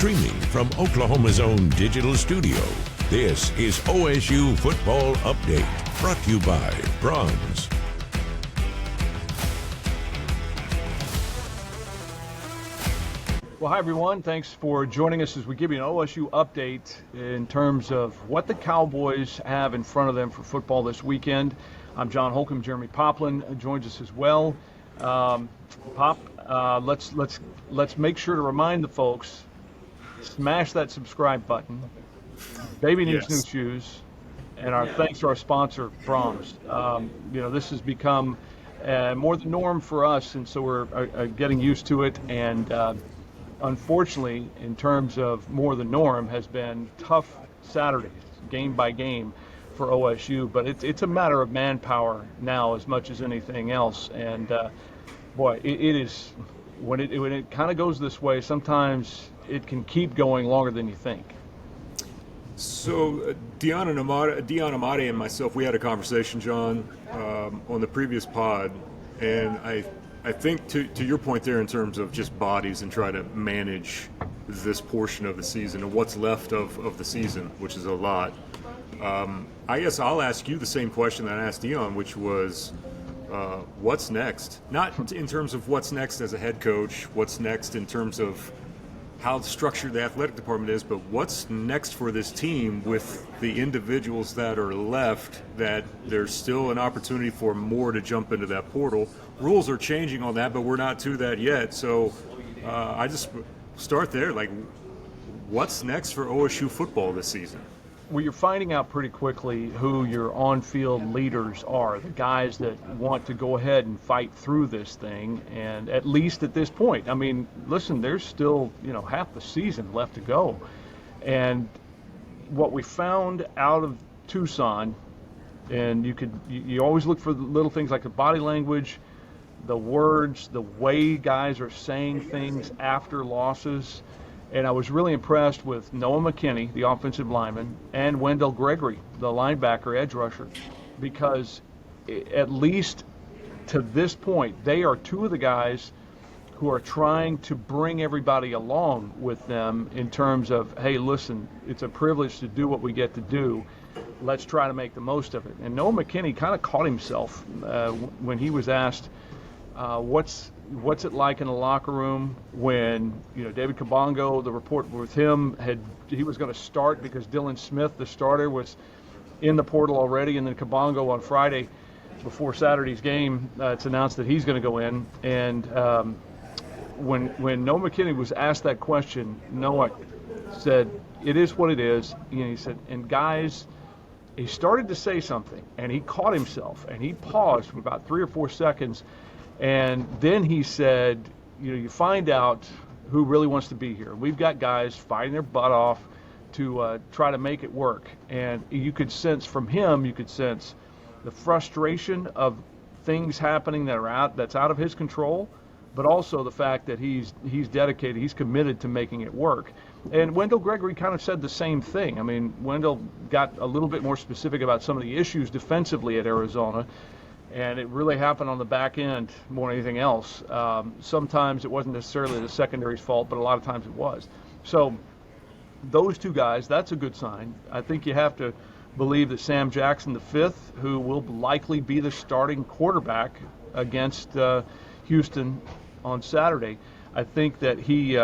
Streaming from Oklahoma's own digital studio, this is OSU Football Update, brought to you by Bronze. Well, hi, everyone. Thanks for joining us as we give you an OSU update in terms of what the Cowboys have in front of them for football this weekend. I'm John Holcomb. Jeremie Poplin joins us as well. Pop, let's make sure to remind the folks, smash that subscribe button. Baby needs new shoes, and our thanks to our sponsor, Bronze. This has become more the norm for us, and so we're getting used to it. And unfortunately, in terms of more the norm, has been tough Saturdays, game by game for OSU. But it's a matter of manpower now as much as anything else. And it is when it kind of goes this way. Sometimes it can keep going longer than you think. So Dion Amati and myself, we had a conversation, John, on the previous pod, and I think to your point there in terms of just bodies and try to manage this portion of the season and what's left of the season, which is a lot. I guess I'll ask you the same question that I asked Dion, which was what's next? Not in terms of what's next as a head coach, what's next in terms of how structured the athletic department is, but what's next for this team with the individuals that are left, that there's still an opportunity for more to jump into that portal. Rules are changing on that, but we're not to that yet. So I just start there. Like, what's next for OSU football this season? Well, you're finding out pretty quickly who your on-field leaders are, the guys that want to go ahead and fight through this thing, and at least at this point. I mean, listen, there's still, half the season left to go. And what we found out of Tucson, and you always look for the little things like the body language, the words, the way guys are saying things after losses. And I was really impressed with Noah McKinney, the offensive lineman, and Wendell Gregory, the linebacker edge rusher, because at least to this point, they are two of the guys who are trying to bring everybody along with them in terms of, hey, listen, it's a privilege to do what we get to do. Let's try to make the most of it. And Noah McKinney kind of caught himself when he was asked, what's it like in the locker room when David Kabongo, the report with him, he was going to start because Dylan Smith, the starter, was in the portal already, and then Kabongo on Friday before Saturday's game, it's announced that he's going to go in. And when Noah McKinney was asked that question, Noah said, "It is what it is." He said, and guys, he started to say something, and he caught himself, and he paused for about 3 or 4 seconds. And then he said, you find out who really wants to be here. We've got guys fighting their butt off to try to make it work. And you could sense from him, the frustration of things happening that's out of his control, but also the fact that he's dedicated, he's committed to making it work. And Wendell Gregory kind of said the same thing. I mean, Wendell got a little bit more specific about some of the issues defensively at Arizona. And it really happened on the back end more than anything else. Sometimes it wasn't necessarily the secondary's fault, but a lot of times it was. So those two guys, that's a good sign. I think you have to believe that Sam Jackson, the fifth, who will likely be the starting quarterback against Houston on Saturday, I think that he's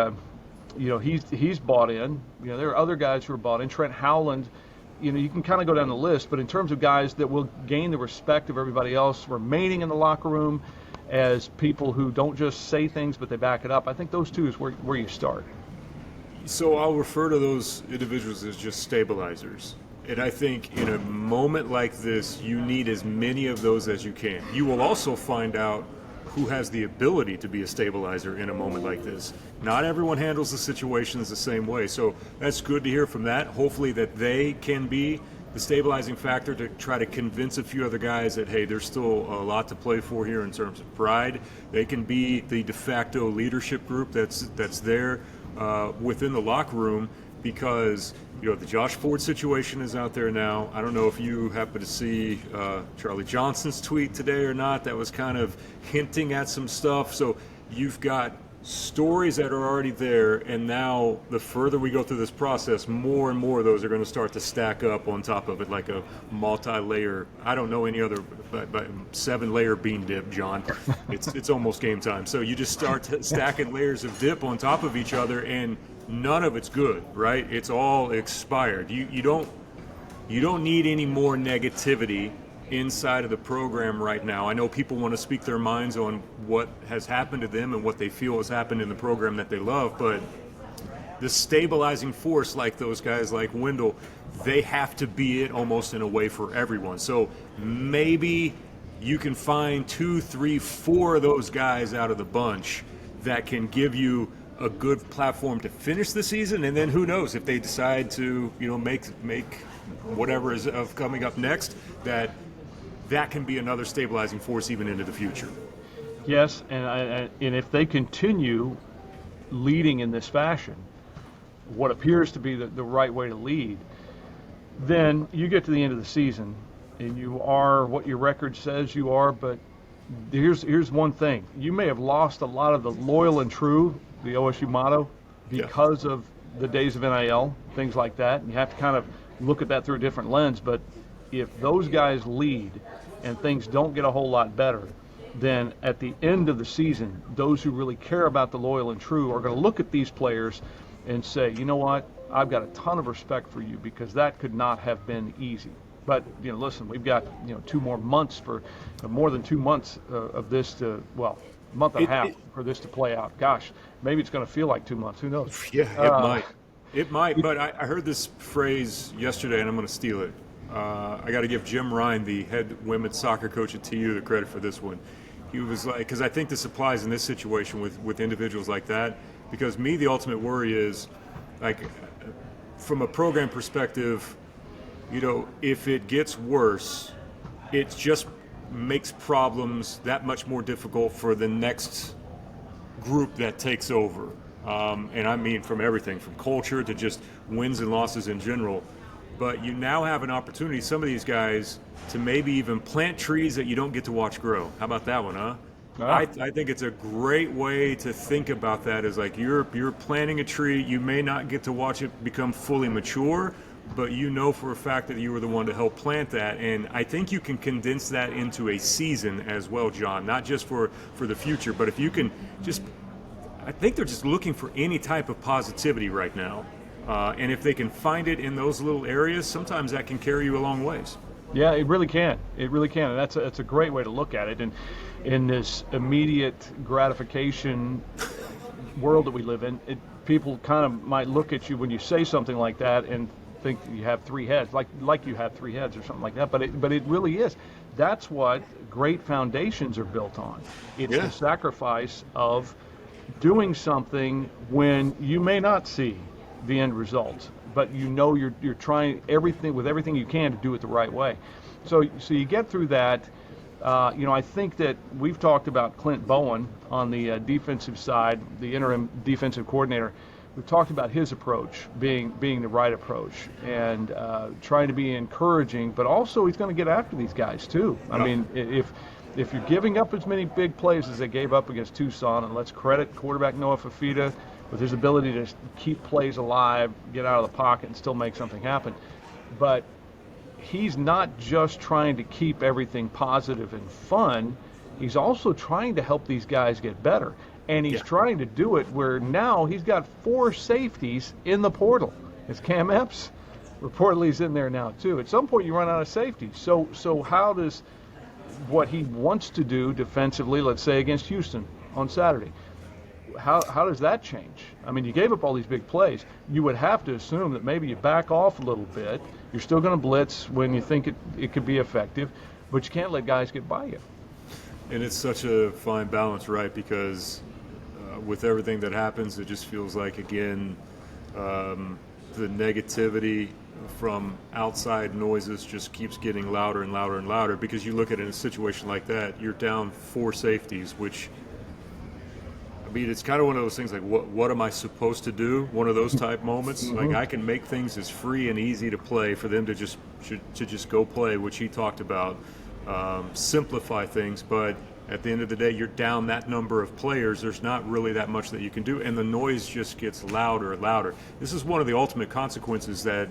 bought in. There are other guys who are bought in. Trent Howland. You can kind of go down the list, but in terms of guys that will gain the respect of everybody else remaining in the locker room as people who don't just say things, but they back it up, I think those two is where you start. So I'll refer to those individuals as just stabilizers. And I think in a moment like this, you need as many of those as you can. You will also find out who has the ability to be a stabilizer in a moment like this. Not everyone handles the situations the same way, so that's good to hear from that. Hopefully that they can be the stabilizing factor to try to convince a few other guys that, hey, there's still a lot to play for here in terms of pride. They can be the de facto leadership group that's there within the locker room, because the Josh Ford situation is out there now. I don't know if you happen to see Charlie Johnson's tweet today or not. That was kind of hinting at some stuff. So you've got stories that are already there, and now the further we go through this process, more and more of those are going to start to stack up on top of it, like a multi-layer. I don't know any other, but 7-layer bean dip, John. It's almost game time. So you just start stacking layers of dip on top of each other, and none of it's good, right? It's all expired. You don't need any more negativity inside of the program right now. I know people want to speak their minds on what has happened to them and what they feel has happened in the program that they love, but the stabilizing force, like those guys like Wendell, they have to be it almost in a way for everyone. So maybe you can find 2, 3, 4 of those guys out of the bunch that can give you a good platform to finish the season, and then who knows if they decide to, make whatever is of coming up next, that can be another stabilizing force even into the future. Yes, and if they continue leading in this fashion, what appears to be the right way to lead, then you get to the end of the season and you are what your record says you are. But here's one thing: you may have lost a lot of the loyal and true, the OSU motto, because of the days of NIL, things like that. And you have to kind of look at that through a different lens. But if those guys lead and things don't get a whole lot better, then at the end of the season, those who really care about the loyal and true are going to look at these players and say, you know what, I've got a ton of respect for you, because that could not have been easy. But, listen, we've got, 2 more months more than 2 months of this to, month and a half for this to play out. Gosh, maybe it's going to feel like 2 months. Who knows? Yeah, it might. It might, but I heard this phrase yesterday, and I'm going to steal it. I got to give Jim Ryan, the head women's soccer coach at TU, the credit for this one. He was like, because I think this applies in this situation with individuals like that, because the ultimate worry is, like, from a program perspective, if it gets worse, it just makes problems that much more difficult for the next group that takes over. And I mean from everything, from culture to just wins and losses in general. But you now have an opportunity, some of these guys, to maybe even plant trees that you don't get to watch grow. How about that one, huh? I think it's a great way to think about that, is like you're planting a tree. You may not get to watch it become fully mature, but for a fact that you were the one to help plant that. And I think you can condense that into a season as well, John, not just for the future, but if you can I think they're just looking for any type of positivity right now. And if they can find it in those little areas, sometimes that can carry you a long ways. Yeah, it really can. It really can. And that's a great way to look at it. And in this immediate gratification world that we live in, people kind of might look at you when you say something like that and think you have 3 heads, like you have 3 heads or something like that. But it really is. That's what great foundations are built on. It's the sacrifice of doing something when you may not see the end result, but you're trying everything you can to do it the right way. So you get through that. I think that we've talked about Clint Bowen on the defensive side, the interim defensive coordinator. We've talked about his approach being the right approach, and trying to be encouraging, but also he's going to get after these guys too. I mean, if you're giving up as many big plays as they gave up against Tucson, and let's credit quarterback Noah Fafita with his ability to keep plays alive, get out of the pocket, and still make something happen. But he's not just trying to keep everything positive and fun. He's also trying to help these guys get better. And he's trying to do it where now he's got 4 safeties in the portal. It's Cam Epps reportedly is in there now too. At some point you run out of safeties. So how does what he wants to do defensively, let's say against Houston on Saturday, how does that change? I mean, you gave up all these big plays. You would have to assume that maybe you back off a little bit. You're still going to blitz when you think it could be effective, but you can't let guys get by you. And it's such a fine balance, right? Because with everything that happens, it just feels like, again, the negativity from outside noises just keeps getting louder and louder and louder, because you look at it in a situation like that, you're down 4 safeties, which, I mean, it's kind of one of those things like, what am I supposed to do? One of those type moments. Like, I can make things as free and easy to play for them to just go play, which he talked about, simplify things. But At the end of the day, you're down that number of players. There's not really that much that you can do, and the noise just gets louder and louder. This is one of the ultimate consequences that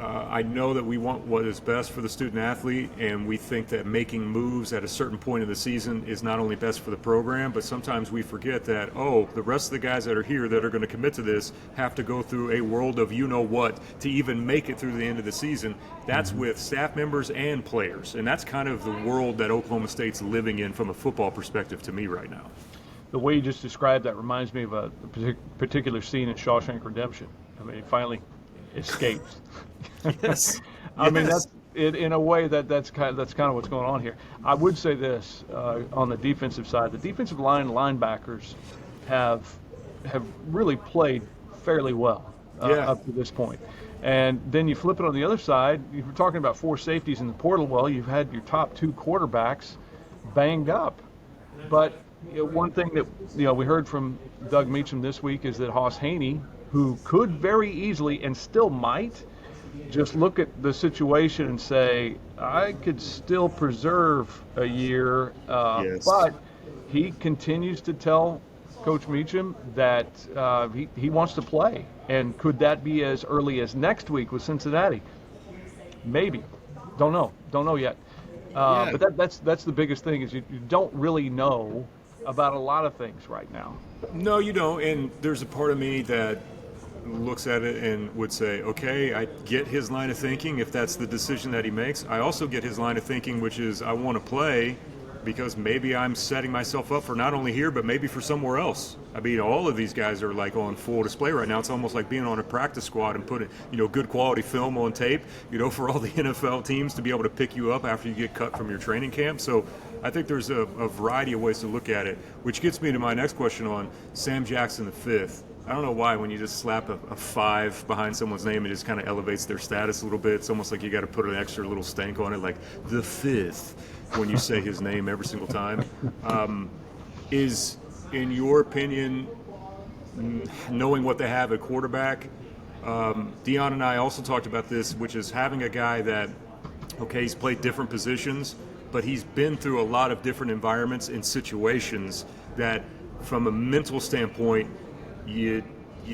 I know that we want what is best for the student athlete, and we think that making moves at a certain point in the season is not only best for the program, but sometimes we forget that, the rest of the guys that are here that are going to commit to this have to go through a world of you-know-what to even make it through the end of the season. That's with staff members and players, and that's kind of the world that Oklahoma State's living in from a football perspective to me right now. The way you just described that reminds me of a particular scene in Shawshank Redemption. I mean, he finally escapes. Yes. I mean, that's in a way that's kind of what's going on here. I would say this on the defensive side: the defensive line linebackers have really played fairly well up to this point. And then you flip it on the other side. If you're talking about 4 safeties in the portal, well, you've had your top 2 quarterbacks banged up. But one thing that we heard from Doug Meacham this week is that Hoss Haney, who could very easily and still might just look at the situation and say, I could still preserve a year, yes. But he continues to tell Coach Meacham that he wants to play. And could that be as early as next week with Cincinnati? Maybe. Don't know yet. But that's the biggest thing is you don't really know about a lot of things right now. No, you don't. And there's a part of me that looks at it and would say, okay, I get his line of thinking if that's the decision that he makes. I also get his line of thinking, which is I want to play because maybe I'm setting myself up for not only here, but maybe for somewhere else. I mean, all of these guys are like on full display right now. It's almost like being on a practice squad and putting, good quality film on tape, for all the NFL teams to be able to pick you up after you get cut from your training camp. So I think there's a variety of ways to look at it, which gets me to my next question on Sam Jackson V. I don't know why when you just slap a 5 behind someone's name, it just kind of elevates their status a little bit. It's almost like you got to put an extra little stank on it, like the 5th, when you say his name every single time. Is, in your opinion, knowing what they have at quarterback, Dion and I also talked about this, which is having a guy that, he's played different positions, but he's been through a lot of different environments and situations that, from a mental standpoint, you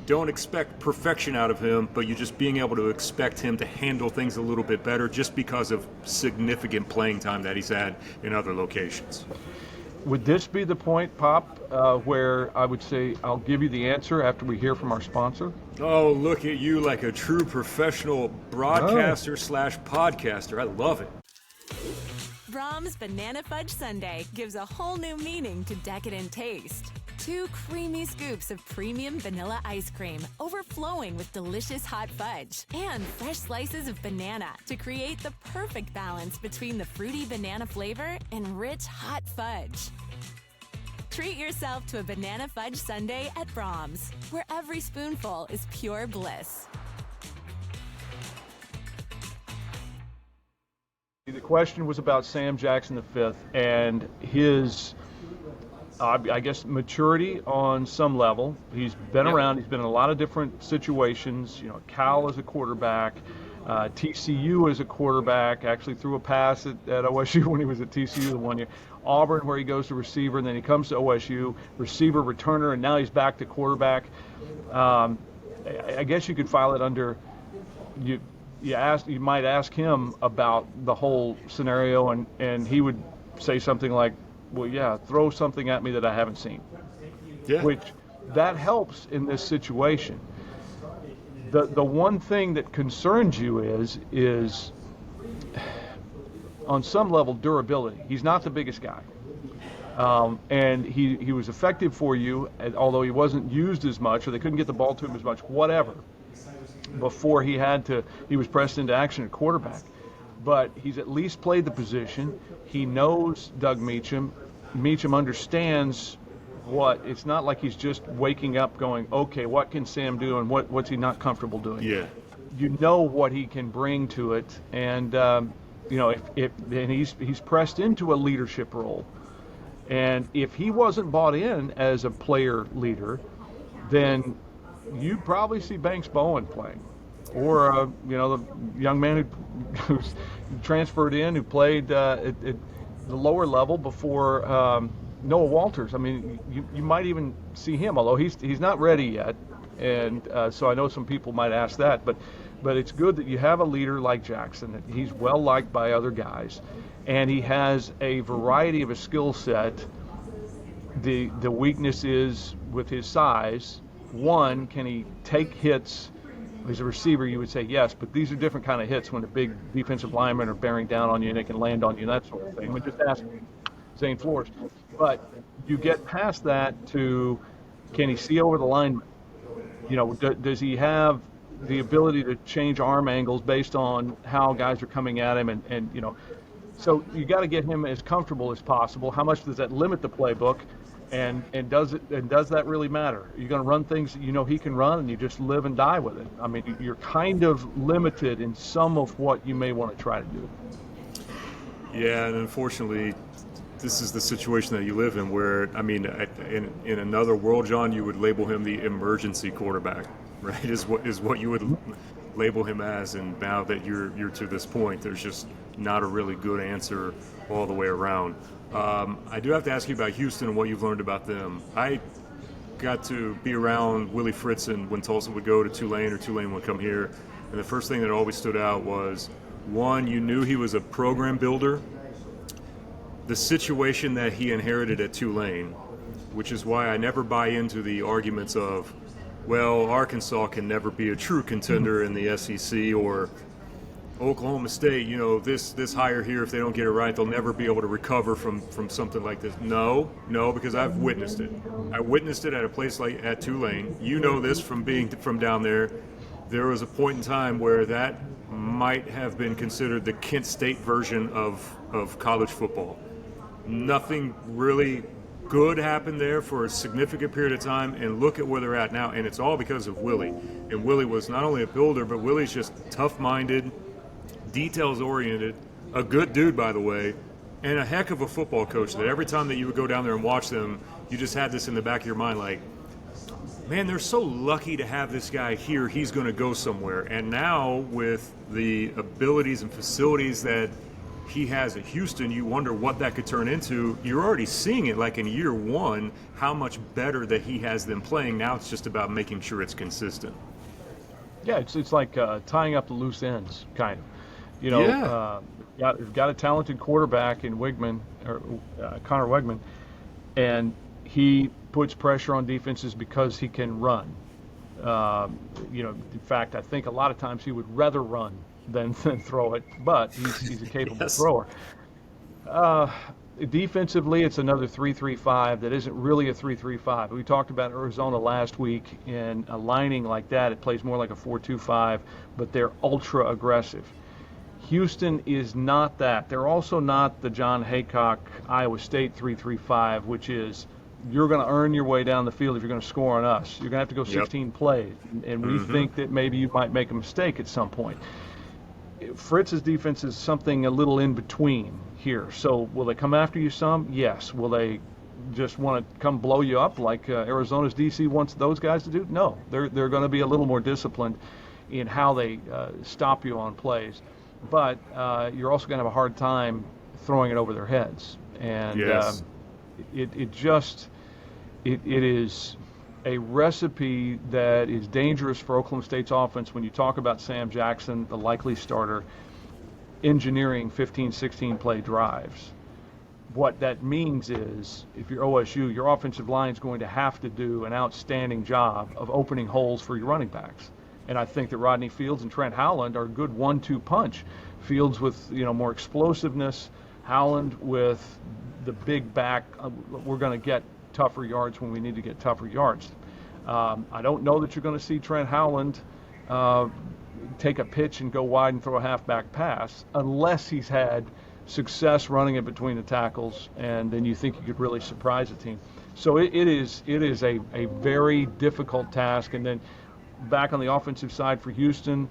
don't expect perfection out of him, but you're just being able to expect him to handle things a little bit better just because of significant playing time that he's had in other locations. Would this be the point, Pop, where I would say I'll give you the answer after we hear from our sponsor? Oh, look at you like a true professional broadcaster / podcaster. I love it. Brahms Banana Fudge Sundae gives a whole new meaning to decadent taste. 2 creamy scoops of premium vanilla ice cream overflowing with delicious hot fudge and fresh slices of banana to create the perfect balance between the fruity banana flavor and rich hot fudge. Treat yourself to a banana fudge sundae at Brahms, where every spoonful is pure bliss. The question was about Sam Jackson V and his I guess maturity on some level. He's been around. He's been in a lot of different situations. Cal as a quarterback, TCU as a quarterback. Actually threw a pass at OSU when he was at TCU the one year. Auburn, where he goes to receiver, and then he comes to OSU, receiver, returner, and now he's back to quarterback. I guess you could file it under you. You might ask him about the whole scenario, and he would say something like, well, yeah, throw something at me that I haven't seen. Yeah. Which that helps in this situation. The one thing that concerns you is on some level durability. He's not the biggest guy. And he was effective for you, although he wasn't used as much, or they couldn't get the ball to him as much, whatever, before he was pressed into action at quarterback. But he's at least played the position. He knows Doug Meacham. Meacham understands it's not like he's just waking up going, okay, what can Sam do and what's he not comfortable doing? Yeah. You know what he can bring to it, and he's pressed into a leadership role. And if he wasn't bought in as a player leader, then you'd probably see Banks Bowen playing. Or, the young man who's transferred in, who played at the lower level before Noah Walters. I mean, you might even see him, although he's not ready yet, and so I know some people might ask that, but it's good that you have a leader like Jackson. That he's well liked by other guys, and he has a variety of a skill set. The weakness is with his size. One, can he take hits? As a receiver, you would say yes, but these are different kind of hits when the big defensive linemen are bearing down on you and they can land on you and that sort of thing. We just ask Zane Flores. But you get past that to, can he see over the lineman? You know, does he have the ability to change arm angles based on how guys are coming at him? And you know, so you got to get him as comfortable as possible. How much does that limit the playbook? And does that really matter? You're going to run things that you know he can run, and you just live and die with it. I mean, you're kind of limited in some of what you may want to try to do. Yeah, and unfortunately, this is the situation that you live in where, I mean, in another world, John, you would label him the emergency quarterback, right, is what you would label him as. And now that you're to this point, there's just not a really good answer all the way around. I do have to ask you about Houston and what you've learned about them. I got to be around Willie Fritzen when Tulsa would go to Tulane or Tulane would come here, and the first thing that always stood out was, one, you knew he was a program builder. The situation that he inherited at Tulane, which is why I never buy into the arguments of, well, Arkansas can never be a true contender in the SEC, or Oklahoma State, you know, this hire here, if they don't get it right, they'll never be able to recover from something like this. No, because I've witnessed it. I witnessed it at a place like at Tulane. You know this from being from down there. There was a point in time where that might have been considered the Kent State version of college football. Nothing really good happened there for a significant period of time, and look at where they're at now, and it's all because of Willie. And Willie was not only a builder, but Willie's just tough-minded, details-oriented, a good dude, by the way, and a heck of a football coach that every time that you would go down there and watch them, you just had this in the back of your mind like, man, they're so lucky to have this guy here. He's going to go somewhere. And now with the abilities and facilities that he has at Houston, you wonder what that could turn into. You're already seeing it, like in year one, how much better that he has them playing. Now it's just about making sure it's consistent. Yeah, it's like tying up the loose ends, kind of. You know, got a talented quarterback in Wigman, or Connor Wegman, and he puts pressure on defenses because he can run. You know, in fact, I think a lot of times he would rather run than throw it, but he's a capable thrower. Defensively, it's another 3-3-5 that isn't really a 3-3-5. We talked about Arizona last week in aligning like that. It plays more like a 4-2-5, but they're ultra aggressive. Houston is not that. They're also not the John Haycock Iowa State 3-3-5, which is you're going to earn your way down the field if you're going to score on us. You're going to have to go 16 plays, and we think that maybe you might make a mistake at some point. Fritz's defense is something a little in between here. So will they come after you some? Yes. Will they just want to come blow you up like Arizona's DC wants those guys to do? No. They're going to be a little more disciplined in how they stop you on plays. But you're also going to have a hard time throwing it over their heads. And it is a recipe that is dangerous for Oklahoma State's offense when you talk about Sam Jackson, the likely starter, engineering 15, 16-play drives. What that means is, if you're OSU, your offensive line is going to have to do an outstanding job of opening holes for your running backs. And I think that Rodney Fields and Trent Howland are a good 1-2 punch. Fields with more explosiveness, Howland with the big back. We're going to get tougher yards when we need to get tougher yards. I don't know that you're going to see Trent Howland take a pitch and go wide and throw a halfback pass unless he's had success running it between the tackles, and then you think you could really surprise a team. So it is a very difficult task. And then back on the offensive side for Houston,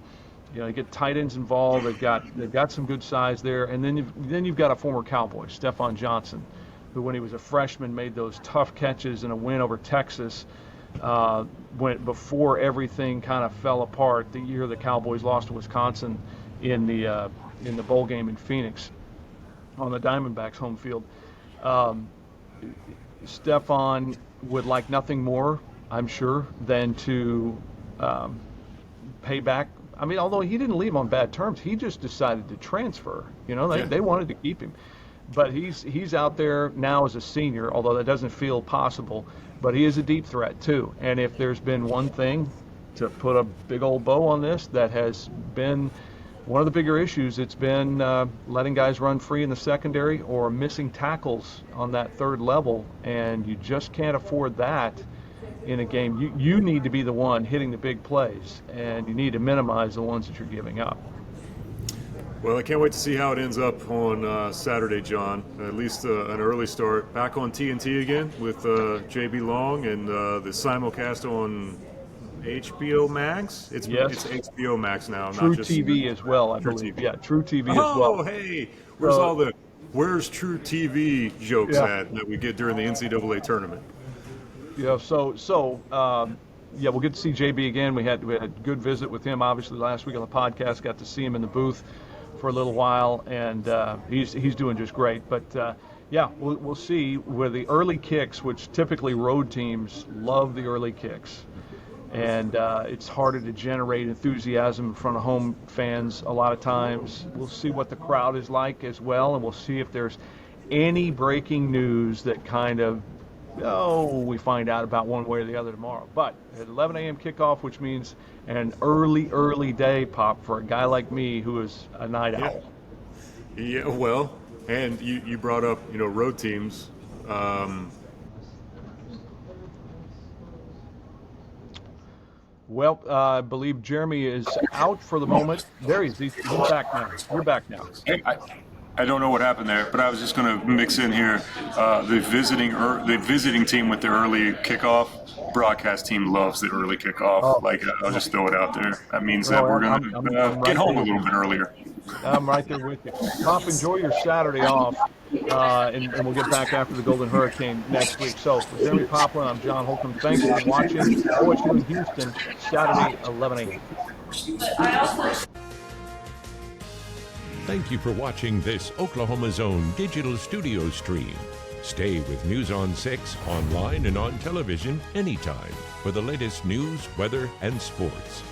you get tight ends involved. They've got some good size there, and then you've got a former Cowboy, Stephon Johnson, who when he was a freshman made those tough catches in a win over Texas before everything kind of fell apart the year the Cowboys lost to Wisconsin in the bowl game in Phoenix. on the Diamondbacks' home field. Stephon would like nothing more, I'm sure, than to pay back. I mean, although he didn't leave on bad terms, he just decided to transfer. You know, they wanted to keep him. But he's out there now as a senior, although that doesn't feel possible. But he is a deep threat, too. And if there's been one thing to put a big old bow on this that has been one of the bigger issues, it's been letting guys run free in the secondary or missing tackles on that third level. And you just can't afford that in a game. You need to be the one hitting the big plays, and you need to minimize the ones that you're giving up. Well, I can't wait to see how it ends up on Saturday, John. At least an early start. Back on TNT again with JB Long and the simulcast on HBO Max. It's HBO Max now. True not just TV as well, I believe. TV. Yeah, True TV as well. Oh, hey, where's True TV jokes at that we get during the NCAA tournament? Yeah, we'll get to see JB again. We had a good visit with him, obviously, last week on the podcast. Got to see him in the booth for a little while, and he's doing just great. But we'll see where the early kicks, which typically road teams love the early kicks, and it's harder to generate enthusiasm in front of home fans a lot of times. We'll see what the crowd is like as well, and we'll see if there's any breaking news that kind of we find out about one way or the other tomorrow. But at 11 a.m. kickoff, which means an early day, Pop, for a guy like me who is a night owl. Yeah, well, and you brought up, road teams. Well, I believe Jeremy is out for the moment. There he is. He's back now. You're back now. Hey, I don't know what happened there, but I was just going to mix in here the visiting team with the early kickoff. Broadcast team loves the early kickoff. I'll just throw it out there. That means that we're going to get home a little bit earlier. I'm right there with you. Pop, enjoy your Saturday off, and we'll get back after the Golden Hurricane next week. So, for Jeremie Poplin, I'm John Holcomb. Thanks for watching OSU in Houston, Saturday, 11 a.m. Thank you for watching this Oklahoma's own digital studio stream. Stay with News on 6 online and on television anytime for the latest news, weather, and sports.